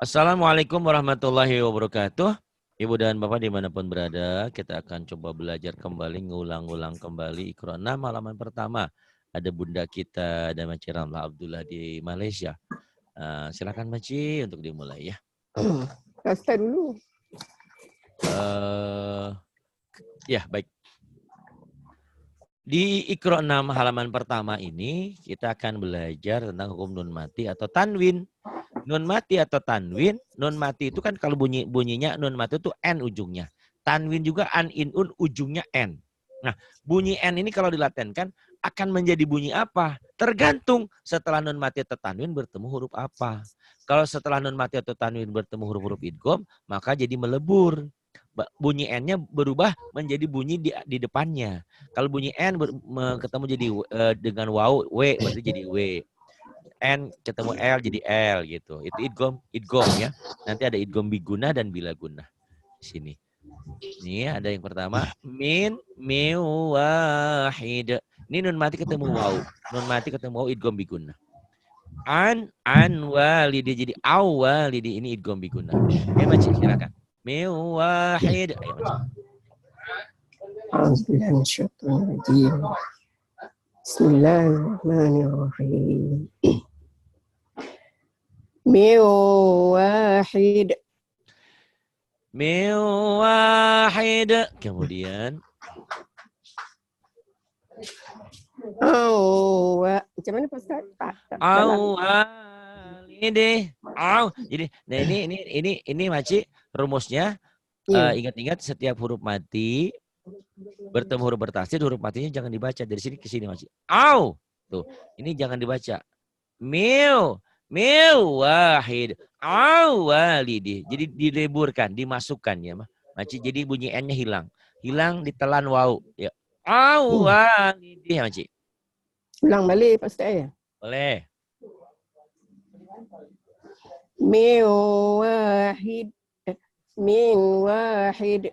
Assalamualaikum warahmatullahi wabarakatuh. Ibu dan Bapak dimanapun berada, kita akan coba belajar kembali, ngulang-ulang kembali Iqra 6 halaman pertama. Ada bunda kita dan Maci Ramlah Abdullah di Malaysia. Silakan Maci untuk dimulai ya. Ustaz dulu. Ya, baik. Di Iqra 6 halaman pertama ini, kita akan belajar tentang hukum nun mati atau tanwin. Nun mati atau tanwin, nun mati itu kan kalau bunyinya nun mati itu n ujungnya. Tanwin juga an in un ujungnya n. Nah, bunyi n ini kalau dilatenkan akan menjadi bunyi apa? Tergantung setelah nun mati atau tanwin bertemu huruf apa. Kalau setelah nun mati atau tanwin bertemu huruf-huruf idgham, maka jadi melebur. Bunyi n-nya berubah menjadi bunyi di depannya. Kalau bunyi n ketemu jadi dengan waw, w berarti jadi w. N ketemu L jadi L gitu. Itu idgham ya. Nanti ada idgham biguna dan bila guna. Di sini. Ini ada yang pertama. Min wahid. Ini nun mati ketemu waw. Nun mati ketemu waw idgham biguna. An walidi jadi awalidi ini idgham biguna. Oke, Maci silakan. Min wahid. Ayo Maci. Bismillahirrahmanirrahim. Wahid. Wahid. Kemudian. Macam mana Ustaz? Awalidi. Jadi, nah ini Maci rumusnya. Ingat-ingat setiap huruf mati bertemu huruf bertasydid, huruf matinya jangan dibaca dari sini ke sini Maci. Tuh, ini jangan dibaca. Wahid. Awalidi. Jadi dileburkan, dimasukkan ya, Maci. Jadi bunyi n-nya hilang. Hilang ditelan waw. Ya. Awalidi ya, Maci. Ulang balik Pak Ustaz ya? Boleh. Wahid. Wahid.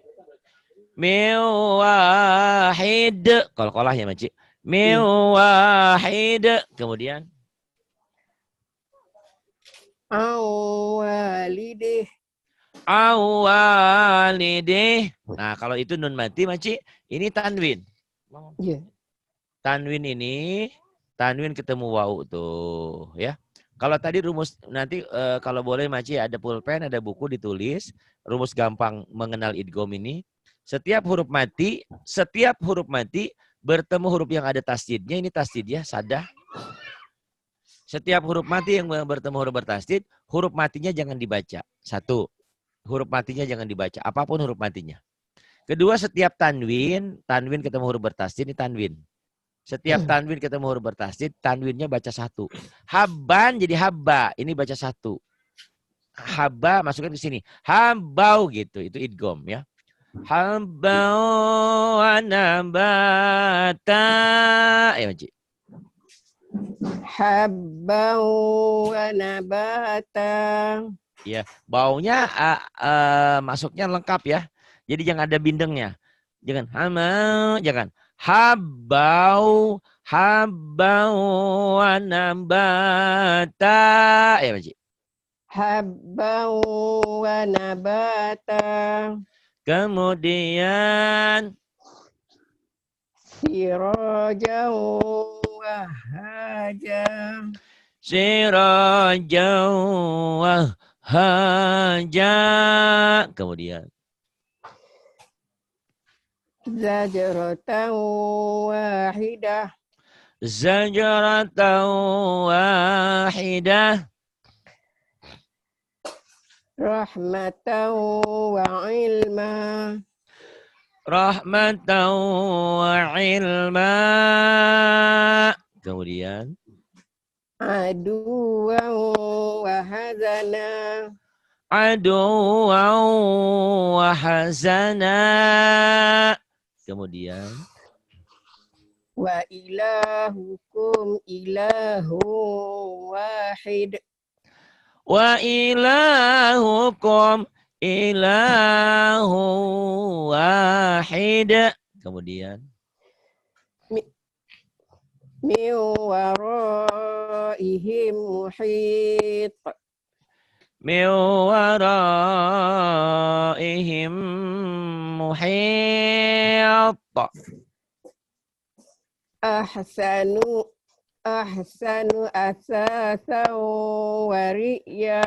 Wahid. Kol-kolah ya, Maci. Wahid. Kemudian. Awalidih. Awalidih. Nah, kalau itu nun mati, Maci, ini tanwin. Yeah. Tanwin ini, tanwin ketemu waw tuh, ya. Kalau tadi rumus, nanti kalau boleh Maci ada pulpen, ada buku ditulis, rumus gampang mengenal idgham ini. Setiap huruf mati bertemu huruf yang ada tasydidnya, ini tasydid ya, sadah. Setiap huruf mati yang bertemu huruf bertasydid, huruf matinya jangan dibaca. Satu, huruf matinya jangan dibaca, apapun huruf matinya. Kedua, setiap tanwin ketemu huruf bertasydid, ini tanwin. Setiap tanwin ketemu huruf bertasydid, tanwinnya baca satu. Habban jadi habba, ini baca satu. Habba masukkan ke sini. Habau gitu, itu idgham ya. Habau anabata. Ayo Maci. Habbau wa nabata. Ya, baunya masuknya lengkap ya. Jadi jangan ada bindengnya. Jangan jangan. Habau wa nabata. Ya, Maci. Habbau wa nabata. Kemudian sirajau wa haja. Sirajau wa haja. Kemudian Zajratan wahidah. Zajaratan wahidah. Rahmatan wa ilma. Rahmatan wa ilma. Kemudian Aduwan wa hazana. Aduwan wa hazana. Kemudian Wa ilahukum ilahu wahid. Wa ilahukum ilahu wahid. Kemudian min waraihim muhit. min waraihim muhit. Ahsanu asasan wa ri'ya.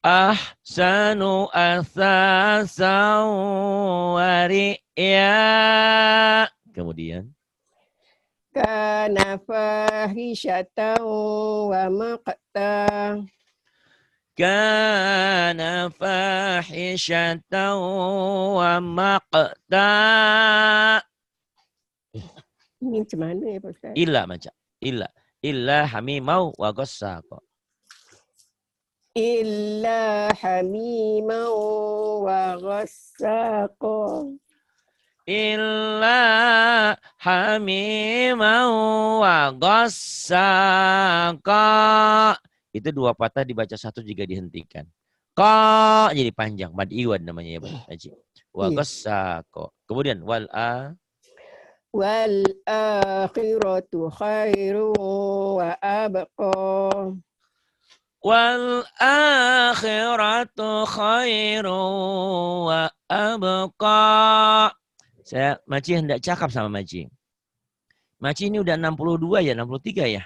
Ahsanu asasan wa ri'ya. Kemudian Kana fahishatan wa maqta. kana fahishatan wa maqta. Ini macam mana ya Pak Ustaz? Illa macam illa hamimau wa ghassaqa. Illa hamiman wa ghassaqa. Illa hamimau wa ghassaqa. Itu dua patah dibaca satu jika dihentikan. Qa jadi panjang, mad iwad namanya ya Pak Haji. Wa ghassaqa. Kemudian wal akhiratu khairu wa abqa. Wal akhiratu khairu wa abqa. Saya Maci hendak cakap sama Maci. Maci ini udah 62 ya, 63 ya?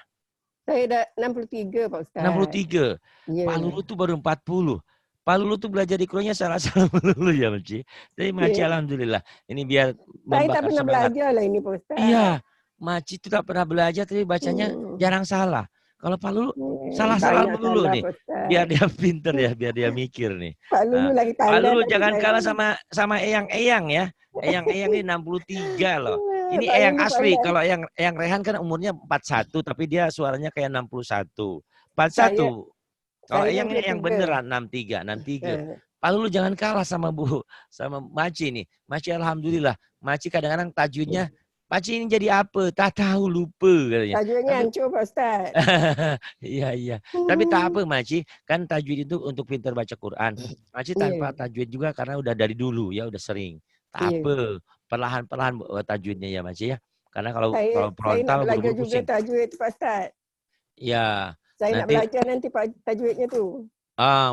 Saya dah 63 Pak Ustaz. 63. Yeah. Pak Lulu tuh baru 40. Pak Lulu tuh belajar di Kronya salah-salah melulu ya Maci. Tapi Maci alhamdulillah. Ini biar saya tak pernah semangat. belajar lah ini Pak Ustaz. Iya. Maci tuh tak pernah belajar tapi bacanya jarang salah. Kalau Pak Lulu salah-salah melulu nih. Biar dia pinter ya, biar dia mikir nih. Pak Lulu lagi tanda. Pak Lulu jangan kalah sama Eyang-Eyang ya. Eyang-Eyang ini 63 loh. Ini Eyang asli. Kalau Eyang Rehan kan umurnya 41 tapi dia suaranya kayak 61. 41. Kalau Eyang ini yang beneran 63. Pak Lulu jangan kalah sama Maci nih. Maci alhamdulillah. Maci kadang-kadang tajwidnya Maci ini jadi apa? Tak tahu, lupa katanya. Tajwidnya hancur Pak Ustaz. Iya. Tapi tak apa Maci. Kan tajwid itu untuk pintar baca Quran. Maci tanpa tajwid juga karena udah dari dulu ya, udah sering. Tak apa. Perlahan-perlahan tajwidnya ya Maci ya. Karena kalau frontal belajar juga tajwid Pak Ustaz. Ya. Saya nak belajar nanti tajwidnya tu.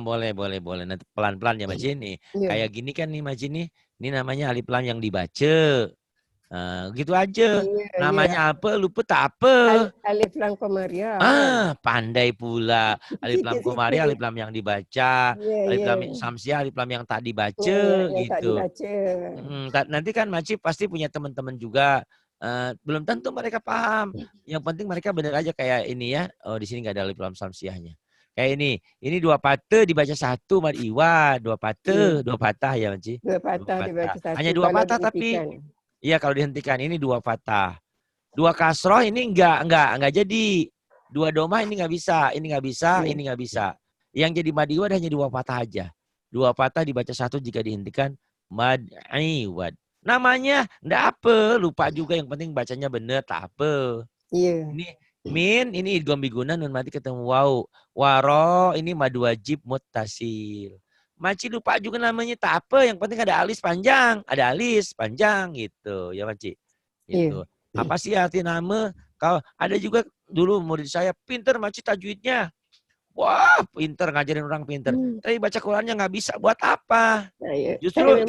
Boleh. Nanti pelan-pelan ya Maci ini. Kayak gini kan nih Maci nih. Ini namanya alif lam yang dibaca. Gitu aja. Namanya apa? Lupa tak apa. Alif lam komariah. Pandai pula. Alif lam komariah, alif lam yang dibaca. Alif lam samsiah, alif lam yang tak dibaca. Gitu. Nanti kan Maci pasti punya teman-teman juga. Belum tentu mereka paham. Yang penting mereka benar aja kayak ini ya. Oh di sini nggak ada alif lam samsiahnya. Kayak ini dua patah dibaca satu mad iwa, dua patah ya Maci. Dua patah dibaca satu. Hanya dua patah tapi iya kalau dihentikan ini dua patah. Dua kasroh ini enggak jadi. Dua domah ini enggak bisa, ini enggak bisa. Yang jadi mad iwad hanya dua patah aja. Dua patah dibaca satu jika dihentikan mad iwad. Namanya enggak apa, lupa juga yang penting bacanya benar tak apa. Iya. Ini min ini idgham biguna nun mati ketemu waw. Waro ini mad wajib muttasil. Maci lupa juga namanya tak apa, yang penting ada alis panjang gitu ya Maci. Gitu. Apa sih arti nama? Kalau ada juga dulu murid saya pinter Maci tajwidnya. Wah, pinter ngajarin orang pinter. Tapi baca Qurannya nggak bisa. Buat apa? Justru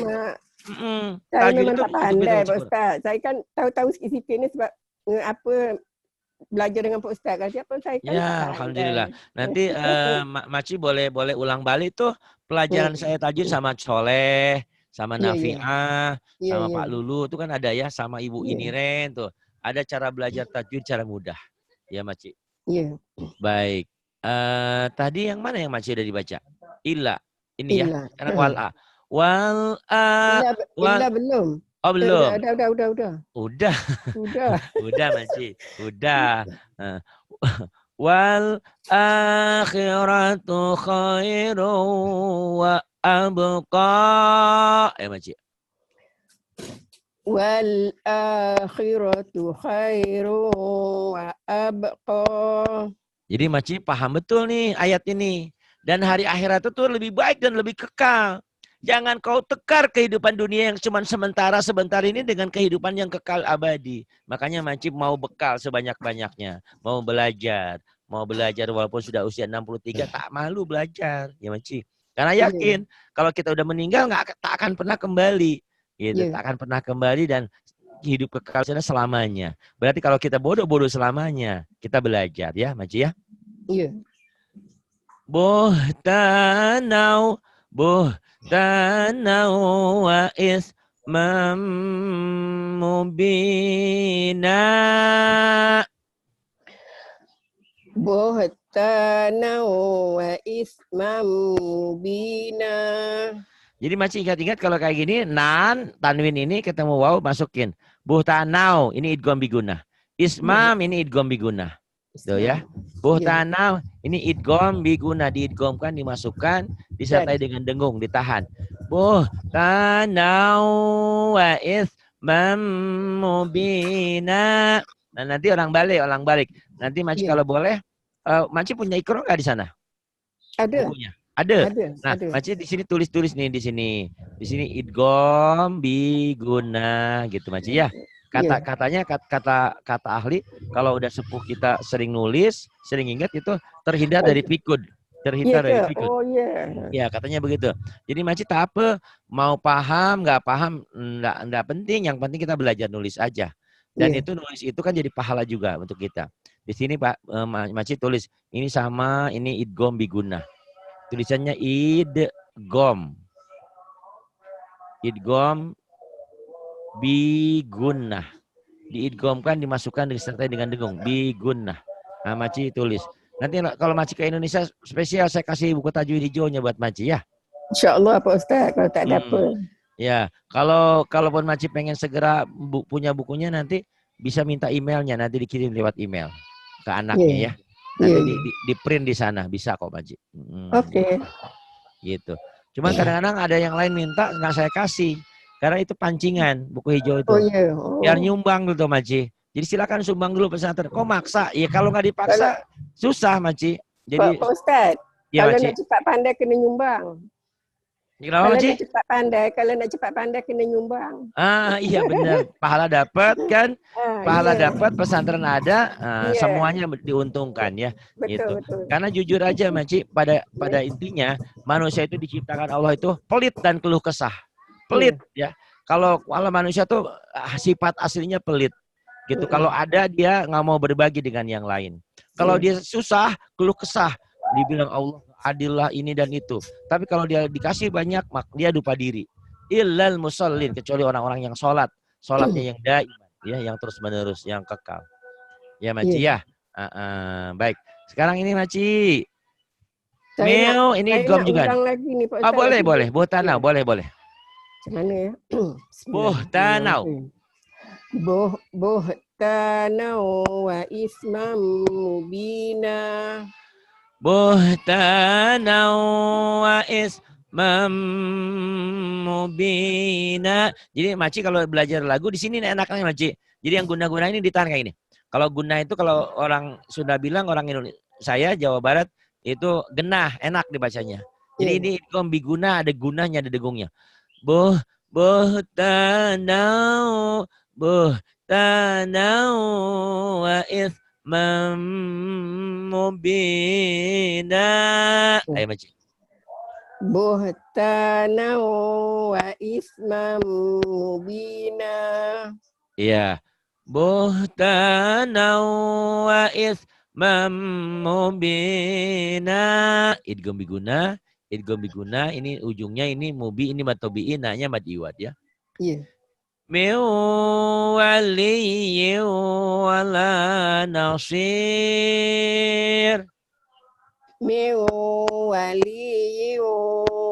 saya memang tak pandai Pak Ustaz. Saya kan tahu-tahu sikit-sikit ni sebab apa belajar dengan Pak Ustaz kan. Siapa saya kan. Ya, alhamdulillah. Nanti Maci boleh ulang balik tuh pelajaran saya tajwid sama Soleh, sama Nafi'ah, sama Pak Lulu itu kan ada ya, sama Ibu Iniren tuh. Ada cara belajar tajwid cara mudah. Ya, Maci. Iya. Baik. Tadi yang mana yang Maci udah dibaca? Illa. Ini ya. Sekarang wal'a. Illa belum. Oh, belum. Udah. Udah, Maci. Udah. Wal akhiratu khairu wa abqa. Maci. Wal akhiratu khairu wa abqa. Jadi Maci paham betul nih ayat ini. Dan hari akhirat itu lebih baik dan lebih kekal. Jangan kau tekar kehidupan dunia yang cuma sebentar ini dengan kehidupan yang kekal abadi. Makanya Maci mau bekal sebanyak-banyaknya. Mau belajar. mau belajar walaupun sudah usia 63 tak malu belajar ya Maci. Karena yakin kalau kita udah meninggal tak akan pernah kembali gitu, tak akan pernah kembali dan hidup kekal sana selamanya. Berarti kalau kita bodoh selamanya, kita belajar ya Maci ya. Iya. Buhtanau wa ismam mubina. Buhtanau wa ismam mubina. Jadi masih ingat-ingat kalau kayak gini, tanwin ini ketemu waw masukin. Buhtanau ini idgham biguna. Ismam ini idgham biguna. Tuh ya. Buhtanau ini idgham biguna, diidghamkan, dimasukkan, disertai dengan dengung, ditahan. Buhtanau wa ismam mubina. Nah, nanti orang balik. Nanti Maci kalau boleh, Maci punya ikro nggak di sana? Ada. Bukunya. Ada. Nah, Maci di sini tulis nih di sini. Di sini idgham biguna gitu Maci ya. Katanya kata ahli kalau udah sepuh kita sering nulis, sering ingat itu terhindar dari pikud. Dari pikud. Oh iya. Ya, katanya begitu. Jadi Maci tak apa, mau paham, nggak paham, nggak penting. Yang penting kita belajar nulis aja. Dan itu nulis itu kan jadi pahala juga untuk kita. Di sini Pak Maci tulis ini sama, ini idgham biguna. Tulisannya idgham bigunnah. Diidghamkan, dimasukkan, disertai dengan dengung. Bigunnah. Nah, Maci tulis. Nanti kalau Maci ke Indonesia spesial saya kasih buku tajwid hijaunya buat Maci ya. InsyaAllah Pak Ustaz kalau tak ada apa. Ya, kalaupun Maci pengen segera punya bukunya nanti bisa minta emailnya, nanti dikirim lewat email ke anaknya ya. Nanti di print di sana bisa kok Maci. Oke. Gitu. Cuman kadang-kadang ada yang lain minta nggak saya kasih. Karena itu pancingan buku hijau itu. Biar nyumbang gitu Maci. Jadi silakan sumbang dulu pesantren. Kok maksa? Ya kalau nggak dipaksa susah Maci. Jadi Pak Ustaz, kalau nak cepat pandai kena nyumbang. Kalau nak cepat pandai kena nyumbang. Iya benar. Pahala dapat kan? Pahala dapat, pesantren ada, semuanya diuntungkan ya. Betul. Karena jujur aja Maci, pada intinya manusia itu diciptakan Allah itu pelit dan keluh kesah. Pelit ya. Kalau manusia tuh sifat aslinya pelit gitu. Kalau ada dia nggak mau berbagi dengan yang lain. Kalau dia susah, keluh kesah, dibilang Allah adillah ini dan itu. Tapi kalau dia dikasih banyak, dia lupa diri. Illal musallin, kecuali orang-orang yang sholatnya yang daim, ya, yang terus menerus, yang kekal. Ya Maci ya. Baik. Sekarang ini Maci. Meo ini idgham juga. Boleh. Buhtanau, boleh. Mana ya? Buhtanau. Buhtanau wa ismam mubina. Buhtanau wa ismam mubina. Jadi Maci kalau belajar lagu di sini enaknya Maci. Jadi yang guna-guna ini ditahan kayak ini. Kalau guna itu kalau orang Sunda bilang, orang Indonesia, saya Jawa Barat itu genah, enak dibacanya. Jadi ini idgham biguna, ada gunanya, ada degungnya. Buhtanau wa ismam mubina. Ayo Maci. Buhtanau wa ismam mubina. Iya. Buhtanau wa ismam mubina. Idgham biguna. Ini ujungnya ini mubi, ini matobi'in, nanya mad iwad ya. Iya. Min waliyyin wala nasir. Min waliyyin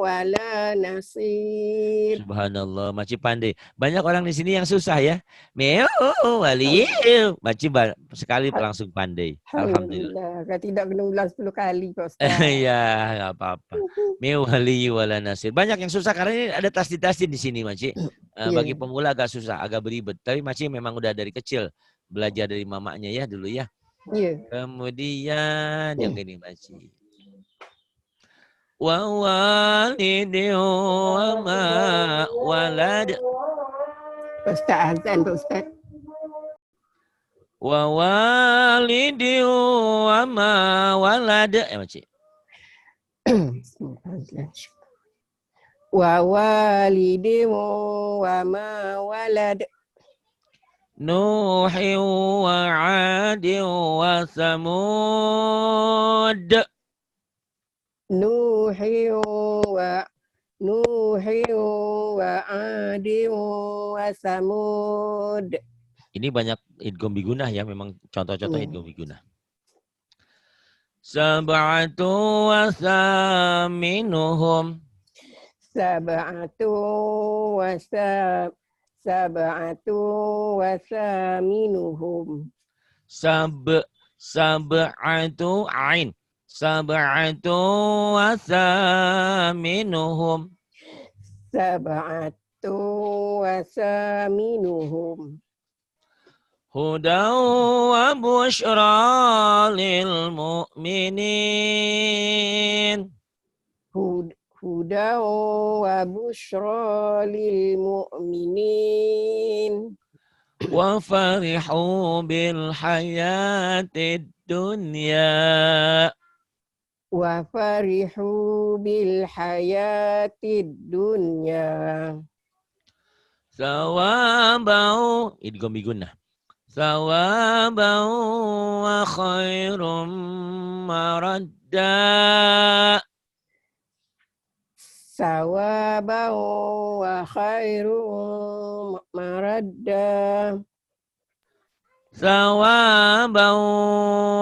wala nasir. Subhanallah, Maci pandai. Banyak orang di sini yang susah ya. Min waliyyin. Maci sekali langsung pandai. Alhamdulillah. Kalau tidak kena ulang 10 kali Pak Ustaz. Iya, enggak apa-apa. Min waliyyin wala nasir. Banyak yang susah karena ini ada tasdid di sini Maci. Bagi pemula agak susah, agak beribet. Tapi Maci memang udah dari kecil belajar dari mamanya ya dulu ya. Kemudian yang ini Maci. Wa walidin wa ma walad. Ustaz azan Pak Ustaz. Wa walidin wa ma walad. Makcik. Wa walidin wa ma walad. Nuhin wa adin wa samud. Nuhin wa adin wa samud. Ini banyak idgham bigunah ya, memang contoh-contoh idgham bigunah. Sab'atu wa thaminuhum. Sab'atu wa thaminuhum. Sab'atu ain. Sab'atu wa thaminuhum. Sab'atu wa thaminuhum. Hudaw wa bushra lil mu'minin. Hudaw wa bushra lil mu'minin. Wa farihu bil hayatid dunya. Wa farihu bil hayatid dunya. Thawabau. Idgham bigunnah. Thawabau wa khairum maradda. Sawaban wa khairum maradda. Thawabau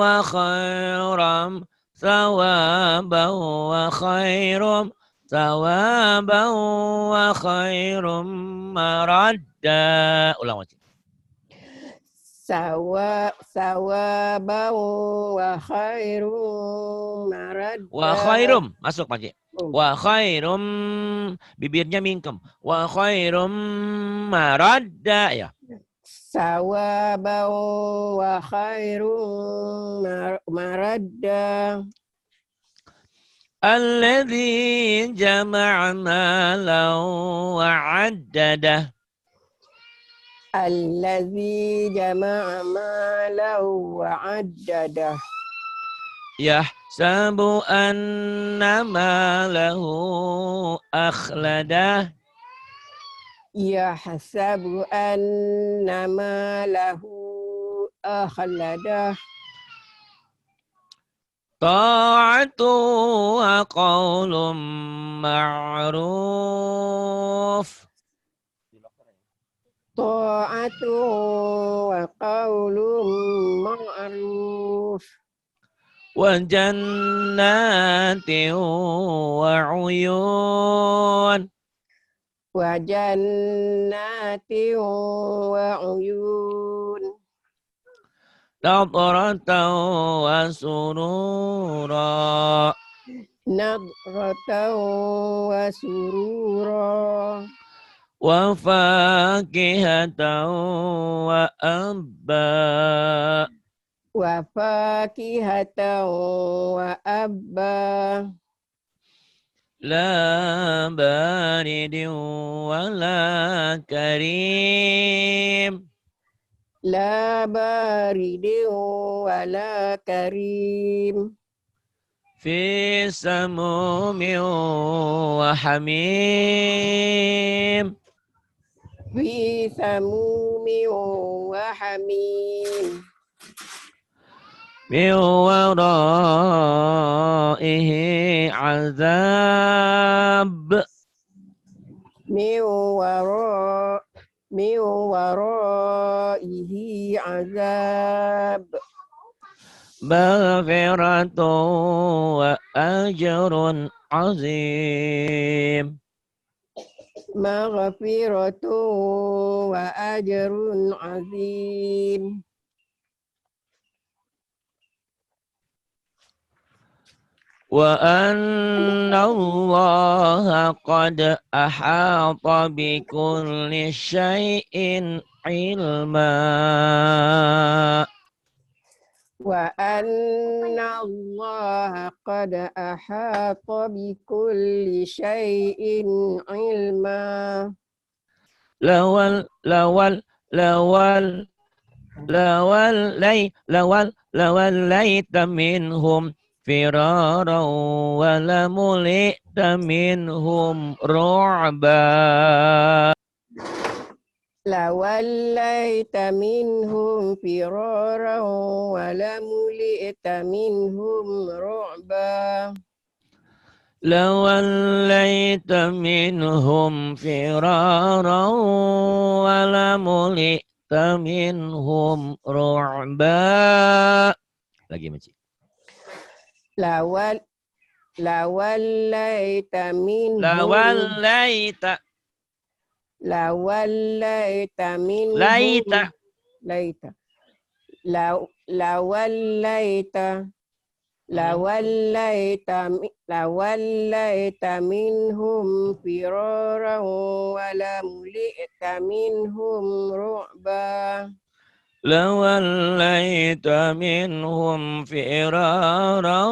wa khairam. Thawabau wa khairum. Thawabau wa khairum maradda. Ulang wajib. Sawaban wa khairum maradda. Wa khairum. Masuk Pak. Wa khairum. Bibirnya mingkem. Wa khairum maradda. Ya. Sawaban wa khairum maradda. Alladhi jama'a malan wa 'addadah. Alladzi jama'a malan wa 'addadah. Yahsabu anna malahu akhladah. Yahsabu anna malahu akhladah. Ta'atu wa qawlum ma'ruf. Ta'atu wa qawlum ma'ruf. Wa jannatin wa uyun. Wa jannatin wa uyun. Nadratan wa surura. Nadratan wa surura. Wa fakihatan wa abba. Wa fakihatan wa abba. La baridin wa la karim. La baridin wa la karim. Fi samumin wa hamim. Fi samumin wa hamim. Min waraihi azab. Min waraihi azab. Maghfiratun wa ajrun azim. Maghfiratun wa ajrun azim. Wa anna Allah qad ahata bi kulli syai'in ilma. Wa anna Allah qad ahata bi kulli syai'in ilma. Lawal لوليت منهم فرارا ولملئت منهم رعبا. لوليت منهم فرارا ولملئت منهم رعبا. لوليت منهم فرارا ولملئت منهم رعبا. Lagi Maci. لوليت منهم لوليت لوليت منهم ليت ليت لوليت لوليت منهم فرارا ولملئت منهم رعبا. لوليت منهم فرارا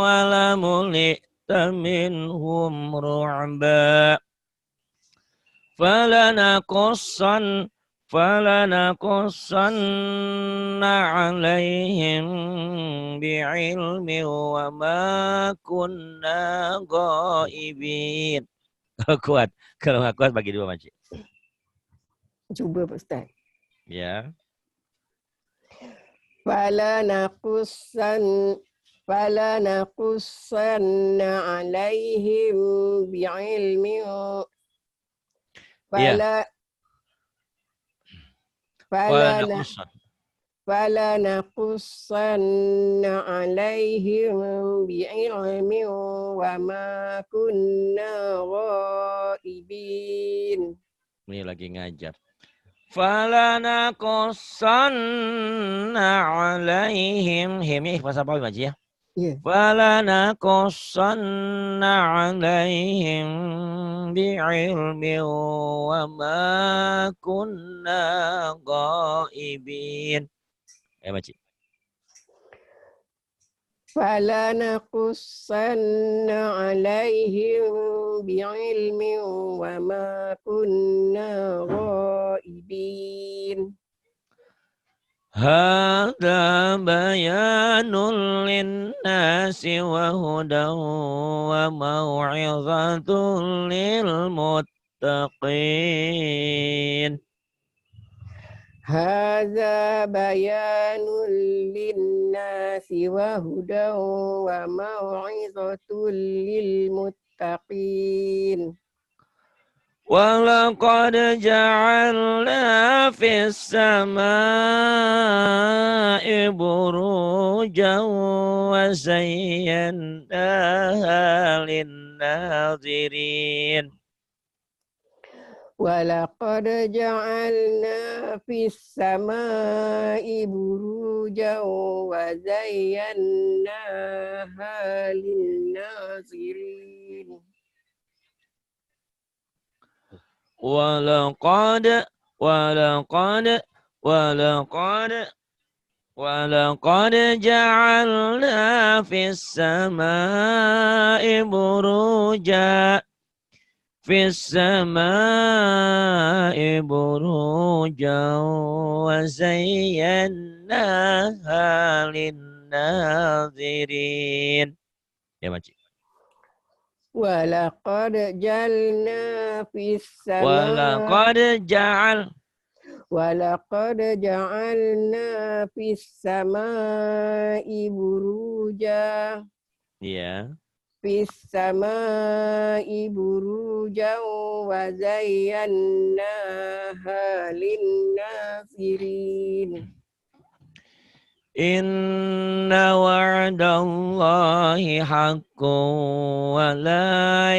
ولملئت منهم رعبا. فلنقصن عليهم بعلم وما كنا غائبين. Kuat. Kalau nggak kuat bagi dua Makcik. Cuba Pak Ustaz. Ya. فلنقصن عليهم بعلم فلنقصن عليهم بعلم وما كنا غائبين. Ini lagi ngajar. Falanaqassanna alaihim. Himnya ikhlas apa Makcik ya? Ya. Falanaqassanna alaihim bi'ilmin wa ma kunna ghaibin. Makcik. فلنقصن عليهم بعلم وما كنا غائبين. هذا بيان للناس وهدى وموعظة للمتقين. هذا بيان للناس وهدى وموعظة للمتقين. ولقد جعلنا في السماء بروجا وزيناها للناظرين. ولقد جعلنا في السماء بروجا وزيناها للناظرين. ولقد جعلنا في السماء بروجا وزيناها للناظرين. Ya Makcik. ولقد جعلنا في السماء ولقد جعلنا في السماء بروجا. Ya. في السماء بروجا وزيناها للناظرين. إن وعد الله حق ولا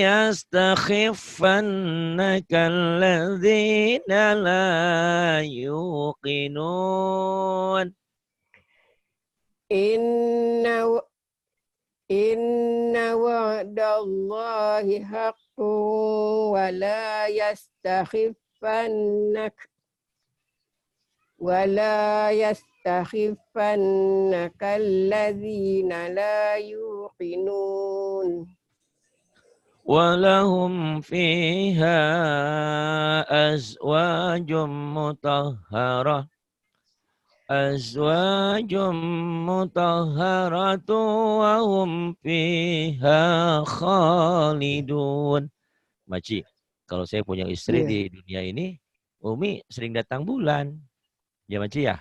يستخفنك الذين لا يوقنون. إن وعد الله حق ولا يستخفنك الذين لا يوقنون. Walahum fiha azwajum mutahharah. Azwajum mutahharatu wa hum fiha khalidun. Maci, kalau saya punya istri di dunia ini, Umi sering datang bulan. Ya Maci ya?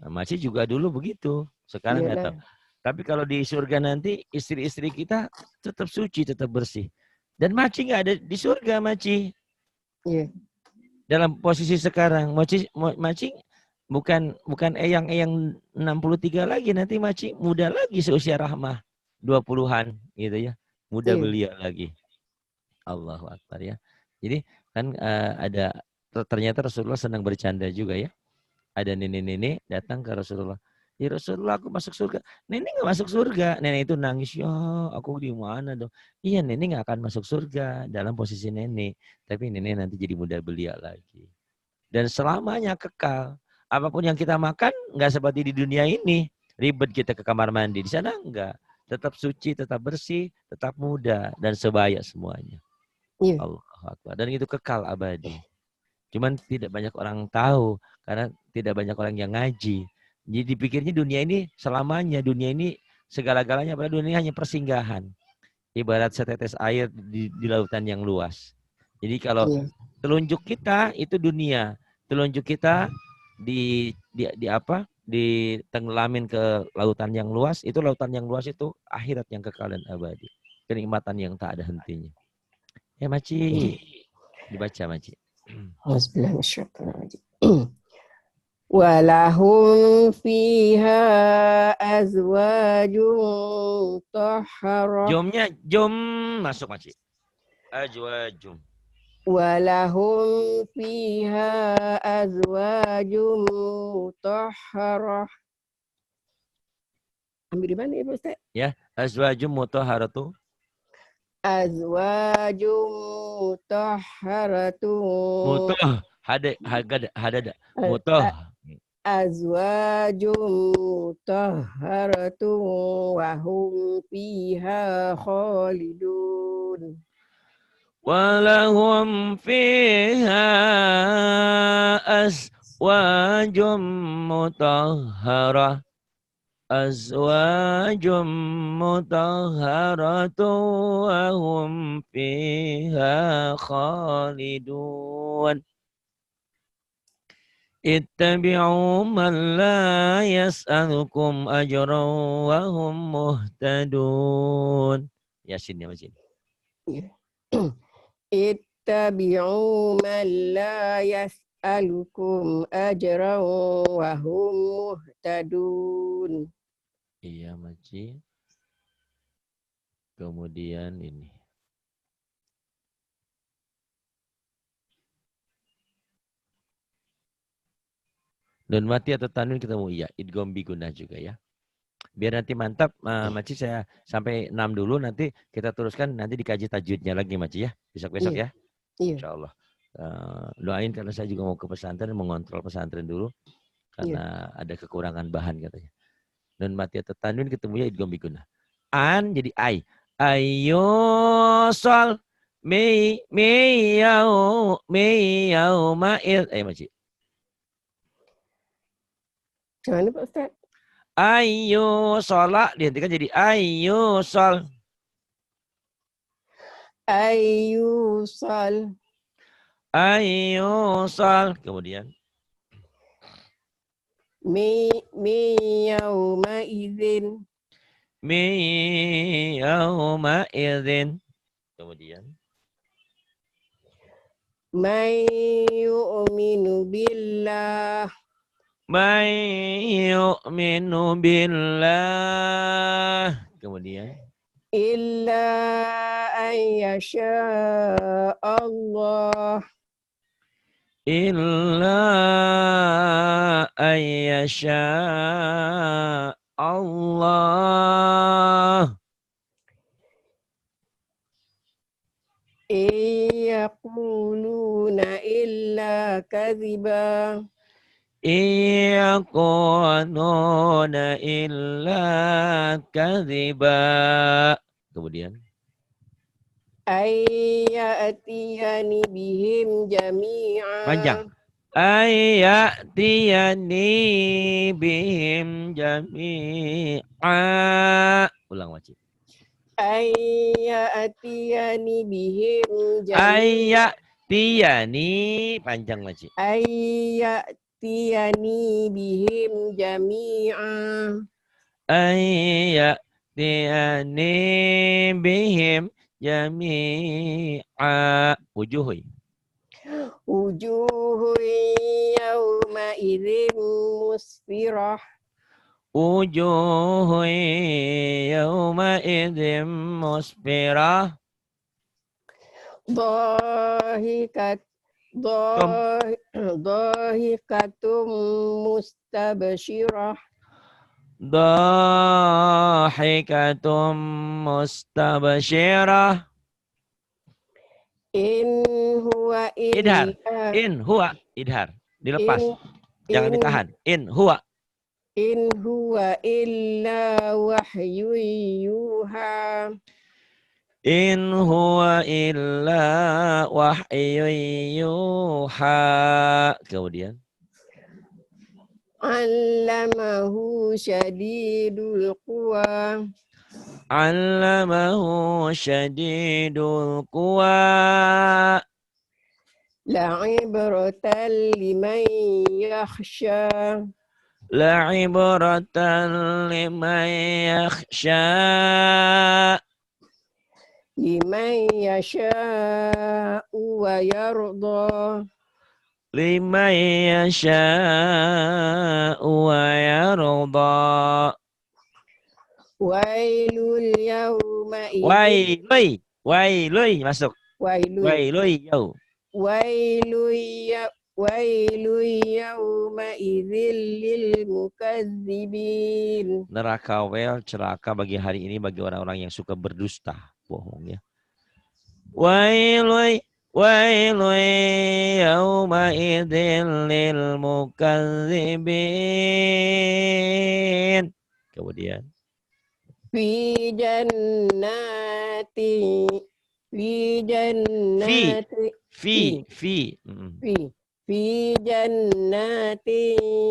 Nah, Maci juga dulu begitu. Sekarang nggak tahu. Tapi kalau di surga nanti, istri-istri kita tetap suci, tetap bersih. Dan Maci nggak ada di surga, Maci. Iya. Dalam posisi sekarang, Maci bukan eyang-eyang 63 lagi, nanti Maci muda lagi seusia Rahmah 20-an gitu ya. Muda belia lagi. Allahu Akbar ya. Jadi kan ada ternyata Rasulullah senang bercanda juga ya. Ada nenek-nenek datang ke Rasulullah. Ya Rasulullah, aku masuk surga. Nenek nggak masuk surga. Nenek itu nangis, ya aku di mana dong? Iya, nenek nggak akan masuk surga dalam posisi nenek. Tapi nenek nanti jadi muda belia lagi. Dan selamanya kekal. Apapun yang kita makan nggak seperti di dunia ini. Ribet kita ke kamar mandi. Di sana enggak. Tetap suci, tetap bersih, tetap muda. Dan sebaya semuanya. Allah Akbar. Dan itu kekal abadi. Cuman tidak banyak orang tahu. Karena tidak banyak orang yang ngaji. Jadi dipikirnya dunia ini selamanya. Dunia ini segala-galanya. Padahal dunia ini hanya persinggahan. Ibarat setetes air di lautan yang luas. Jadi kalau telunjuk kita itu dunia. Telunjuk kita di apa? Ditenggelamin ke lautan yang luas. Itu lautan yang luas itu akhirat yang kekal dan abadi. Kenikmatan yang tak ada hentinya. Ya Maci. Dibaca Maci. Walahum fiha azwajun tahharah. Jom masuk Maci. Azwajum. Walahum fiha azwajun mutahharah. Ambil di mana Ibu Ustaz? Ya, azwajum mutahharatu. Azwajum mutahharatu. Hadada. Mutah. Azwajum mutahharatu wa hum fiha khalidun. Walahum fiha azwajum mutahharah. Azwajum mutahharatu wa hum fiha khalidun. Ittabi'u man la yas'alukum ajran wa hum muhtadun. Yasin ya Mas. Ittabi'u man la yas'alukum ajran wa hum muhtadun. Iya, Maci. Kemudian ini. Nun mati atau tanwin ketemu iya. Idgham biguna juga ya. Biar nanti mantap, Maci saya sampai 6 dulu, nanti kita teruskan, nanti dikaji tajwidnya lagi Maci ya. Besok-besok ya. Insya Allah. Doain karena saya juga mau ke pesantren, mengontrol pesantren dulu. Karena ada kekurangan bahan katanya. Nun mati atau tanwin ketemunya idgham biguna. An jadi ai. Ayo sol. Meyau ma'il. Ayo Maci. Gimana Pak Ustaz? Ayo sholat dihentikan jadi ayo sol. Ayo sol. Ayo sol. Kemudian. Mi yauma idzin. Mi yauma idzin. Kemudian. May yu'minu billah. May yu'minu billah. Kemudian. Illa ayyasha Allah. Illa ayyasha Allah. Yaquluna illa kadhiba. Yaquluna illa kadhiba. Kemudian. Ayyatiyani bihim jami'a. Panjang. Ayyatiyani bihim jami'a. Ulang wajib. Ayyatiyani bihim jami'a. Ayyatiyani panjang wajib. Ayyatiyani bihim jami'a. Ayyatiyani bihim jami'a. Wujuhui. Wujuhu yawma idzin musfirah. Wujuhu yawma idzin musfirah. Dhahikatum mustabshirah. Dhahikatum mustabshirah. In huwa Idhar. illa. In huwa. Idhar. Dilepas. Jangan ditahan. In huwa. In huwa illa wahyu yuha. In huwa illa wahyu yuha. Kemudian. Allamahu syadidul quwa. Allamahu syadidul quwa. La'ibratan liman yakhsha. La'ibratan liman yakhsha. Liman yasha'u wa yarda. Liman yasha'u wa yarda. Wailul yawma idzin. Wailui masuk. Wailui yau. Wailul yawma idzin lil mukadzibin. Neraka celaka bagi hari ini bagi orang-orang yang suka berdusta, bohong ya. Wailui yawma idzin lil mukadzibin. Kemudian Fi jannati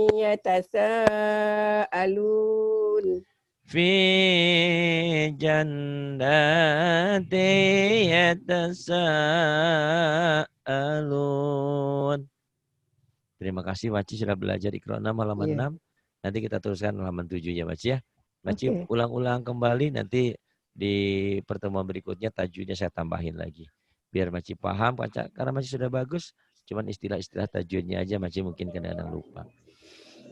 yatasaalun. Fi jannati yatasaalun. Terima kasih Maci sudah belajar Iqra 6 halaman 6. Nanti kita teruskan halaman 7 ya Maci ya. Maci ulang-ulang kembali, nanti di pertemuan berikutnya tajwidnya saya tambahin lagi. Biar Maci paham, karena Maci sudah bagus, cuman istilah-istilah tajwidnya aja Maci mungkin kadang-kadang lupa.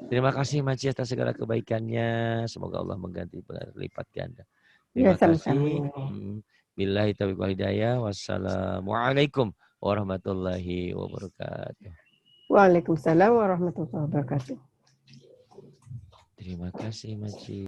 Terima kasih Maci atas segala kebaikannya. Semoga Allah mengganti berlipat ganda. Terima kasih. Billahi taufiq wal hidayah. Wassalamualaikum warahmatullahi wabarakatuh. Waalaikumsalam warahmatullahi wabarakatuh. Terima kasih Maci.